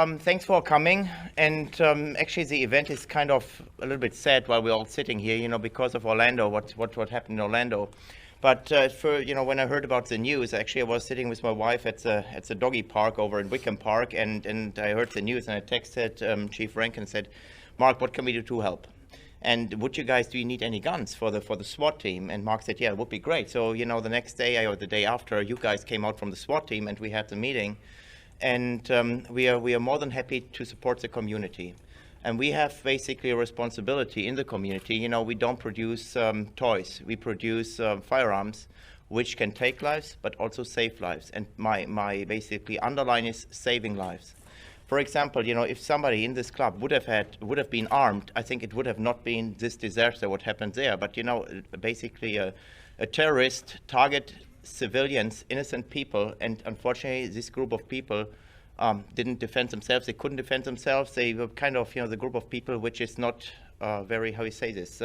Thanks for coming. And actually, the event is kind of a little bit sad while we're all sitting here, because of Orlando, what happened in Orlando. But when I heard about the news, actually, I was sitting with my wife at the doggy park over in Wickham Park, and I heard the news, and I texted Chief Rankin and said, "Mark, what can we do to help? And do you need any guns for the SWAT team?" And Mark said, "Yeah, it would be great." So, the next day or the day after, you guys came out from the SWAT team, and we had the meeting. And we are more than happy to support the community. And we have basically a responsibility in the community. We don't produce toys. We produce firearms, which can take lives, but also save lives. And my basically underline is saving lives. For example, if somebody in this club would have been armed, I think it would have not been this disaster what happened there. But basically a terrorist target civilians, innocent people, and unfortunately this group of people didn't defend themselves. They couldn't defend themselves. They were kind of the group of people which is not very, how you say this,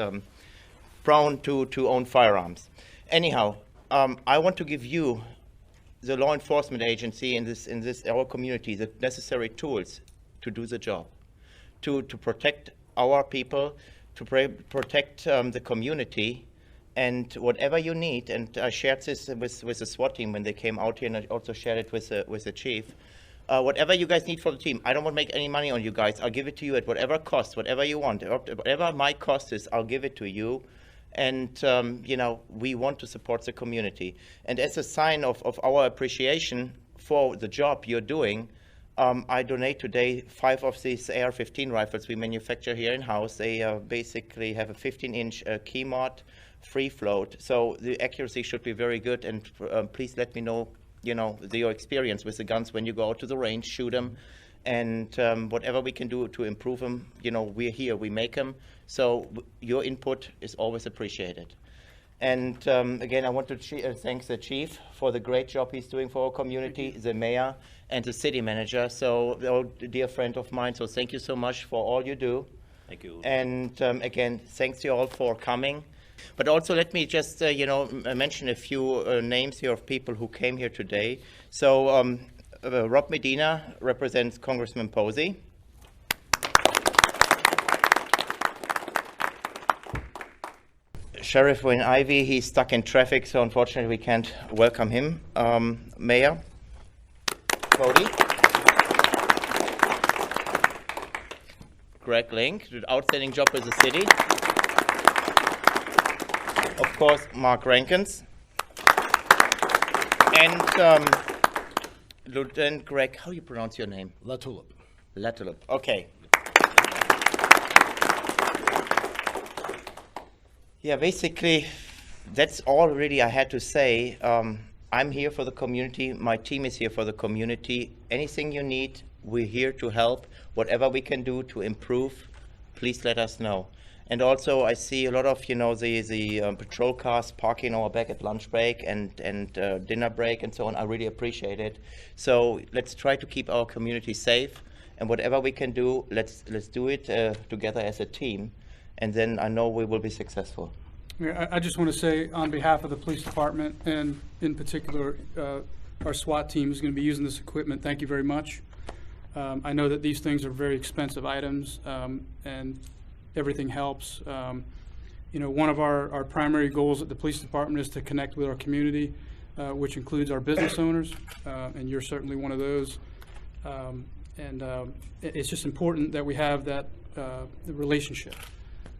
prone to own firearms. Anyhow, I want to give you, the law enforcement agency in our community, the necessary tools to do the job, to protect our people, to protect the community. And whatever you need, and I shared this with the SWAT team when they came out here, and I also shared it with the chief. Whatever you guys need for the team, I don't want to make any money on you guys. I'll give it to you at whatever cost, whatever you want. Whatever my cost is, I'll give it to you. And, we want to support the community. And as a sign of our appreciation for the job you're doing, I donate today 5 of these AR-15 rifles we manufacture here in-house. They basically have a 15-inch key mod, free float, so the accuracy should be very good. And please let me know, your experience with the guns when you go out to the range, shoot them, and whatever we can do to improve them. We're here, we make them. So your input is always appreciated. And again, I want to thank the chief for the great job he's doing for our community, the mayor, and the city manager. So, a dear friend of mine. So thank you so much for all you do. Thank you. And again, thanks you all for coming. But also let me just, mention a few names here of people who came here today. So Rob Medina represents Congressman Posey. Sheriff Wayne Ivey, he's stuck in traffic, so unfortunately we can't welcome him. Mayor Cody. Greg Link, did an outstanding job with the city. Of course, Mark Rankins. And Lieutenant Greg, how do you pronounce your name? Latulip. Latulip, okay. Yeah, basically, that's all really I had to say. I'm here for the community. My team is here for the community. Anything you need, we're here to help. Whatever we can do to improve, please let us know. And also, I see a lot of, the patrol cars parking our back at lunch break and dinner break and so on. I really appreciate it. So let's try to keep our community safe. And whatever we can do, let's do it together as a team. And then I know we will be successful. I just want to say on behalf of the police department, and in particular our SWAT team is going to be using this equipment, thank you very much. I know that these things are very expensive items, and everything helps. One of our primary goals at the police department is to connect with our community, which includes our business owners, and you're certainly one of those. It's just important that we have that relationship.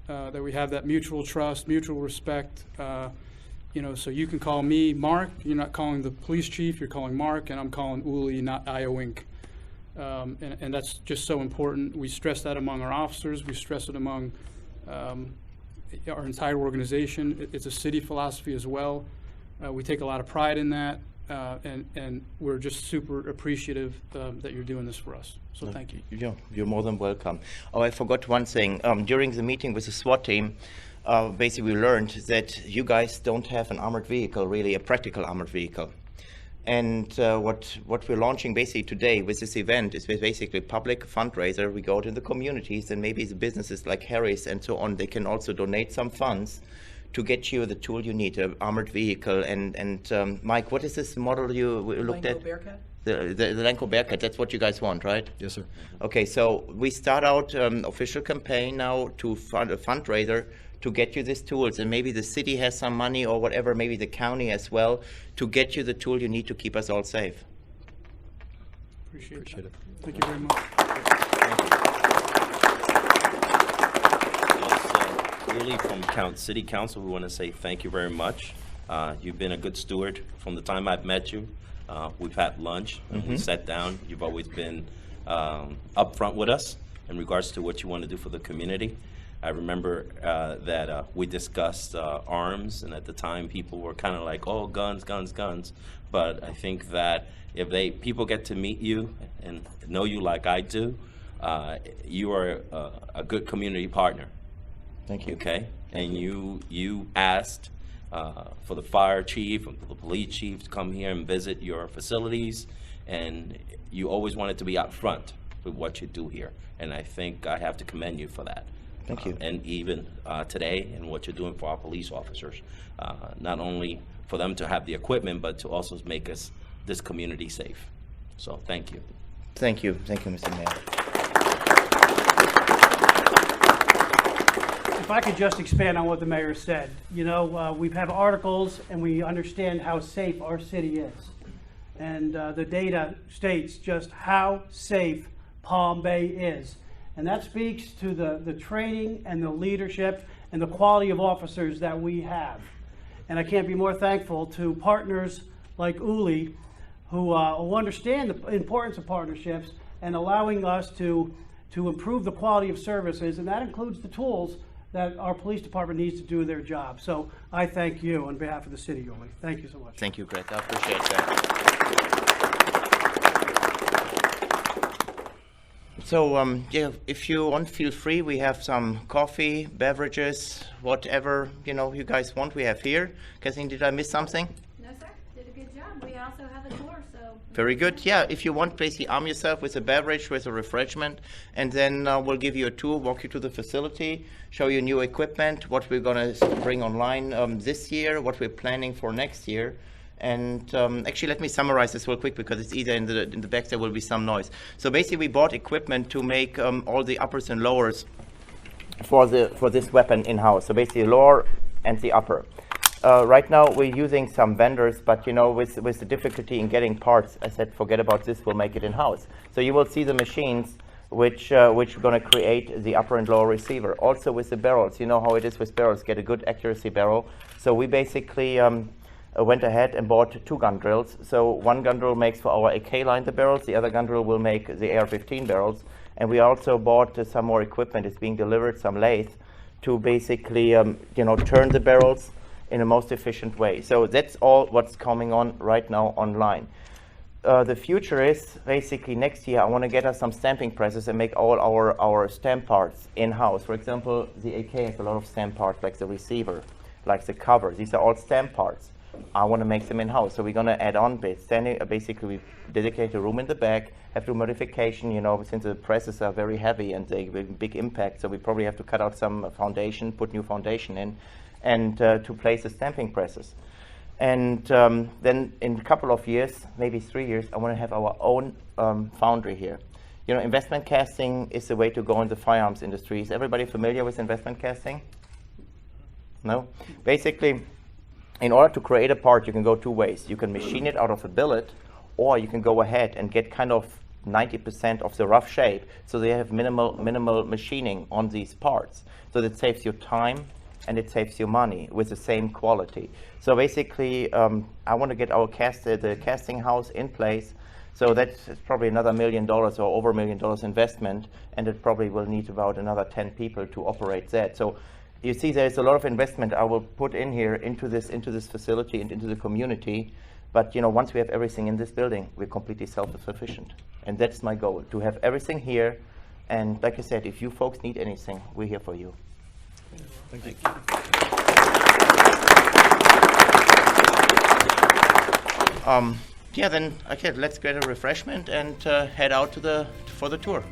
That we have that mutual trust, mutual respect, so you can call me Mark. You're not calling the police chief, you're calling Mark, and I'm calling ULI, not IO Inc. And that's just so important. We stress that among our officers. We stress it among our entire organization. It's a city philosophy as well. We take a lot of pride in that, and we're just super appreciative that you're doing this for us. So thank you. Yeah, you're more than welcome. Oh, I forgot one thing. During the meeting with the SWAT team, basically we learned that you guys don't have an armored vehicle, really, a practical armored vehicle. And what we're launching basically today with this event is basically a public fundraiser. We go to the communities, and maybe the businesses like Harris and so on, they can also donate some funds to get you the tool you need, an armored vehicle. And Mike, what is this model you looked at? Bearcat? The Lenko Bearcat, that's what you guys want, right? Yes, sir. Okay, so we start out official campaign now to fund a fundraiser to get you these tools, and maybe the city has some money or whatever, maybe the county as well, to get you the tool you need to keep us all safe. Appreciate Appreciate it. it. Thank you very much. Really, from City Council, we want to say thank you very much. You've been a good steward from the time I've met you. We've had lunch and we sat down. You've always been upfront with us in regards to what you want to do for the community. I remember that we discussed arms, and at the time people were kind of like, oh, guns, guns, guns. But I think that if people get to meet you and know you like I do, you are a good community partner. Thank you. Okay, and you asked for the fire chief and the police chief to come here and visit your facilities, and you always wanted to be out front with what you do here, and I think I have to commend you for that. Thank you. And even today, and what you're doing for our police officers, not only for them to have the equipment, but to also make this community safe. So thank you. Thank you, Mr. Mayor. If I could just expand on what the mayor said. You know, we've had articles and we understand how safe our city is. And the data states just how safe Palm Bay is. And that speaks to the training and the leadership and the quality of officers that we have. And I can't be more thankful to partners like Uli who understand the importance of partnerships and allowing us to improve the quality of services, and that includes the tools that our police department needs to do their job. So I thank you on behalf of the city, Uli. Thank you so much. Thank you, Greg. I appreciate that. So, yeah, if you want, feel free. We have some coffee, beverages, whatever, you guys want, we have here. Kathleen, did I miss something? No, sir. Did a good job. We also have a tour, so. Very good. Yeah, if you want, basically arm yourself with a beverage, with a refreshment, and then we'll give you a tour, walk you to the facility, show you new equipment, what we're going to bring online this year, what we're planning for next year. And actually, let me summarize this real quick because it's either in the back there will be some noise. So basically, we bought equipment to make all the uppers and lowers for this weapon in-house. So basically, lower and the upper. Right now, we're using some vendors, but with the difficulty in getting parts, I said, forget about this. We'll make it in-house. So you will see the machines which are going to create the upper and lower receiver. Also with the barrels, you know how it is with barrels. Get a good accuracy barrel. So we basically went ahead and bought 2 gun drills. So one gun drill makes for our AK line the barrels, the other gun drill will make the AR-15 barrels. And we also bought some more equipment. It's being delivered, some lathe, to basically turn the barrels in the most efficient way. So that's all what's coming on right now online. The future is basically next year I want to get us some stamping presses and make all our stamp parts in-house. For example, the AK has a lot of stamp parts like the receiver, like the cover. These are all stamp parts. I want to make them in-house. So we're going to add on basically we dedicate a room in the back, have to do modification, since the presses are very heavy and they have big impact. So we probably have to cut out some foundation, put new foundation in, and to place the stamping presses. And then in a couple of years, maybe 3 years, I want to have our own foundry here. Investment casting is the way to go in the firearms industry. Is everybody familiar with investment casting? No? Basically, in order to create a part, you can go 2 ways. You can machine it out of a billet, or you can go ahead and get kind of 90% of the rough shape, so they have minimal machining on these parts. So that saves you time and it saves you money with the same quality. So basically, I want to get our the casting house in place. So that's probably another $1 million or over $1 million investment, and it probably will need about another 10 people to operate that. So you see, there's a lot of investment I will put in here into this facility and into the community. But once we have everything in this building, we're completely self-sufficient, and that's my goal, to have everything here. And like I said, if you folks need anything, we're here for you. Thank you. Yeah, then okay, let's get a refreshment and head out for the tour.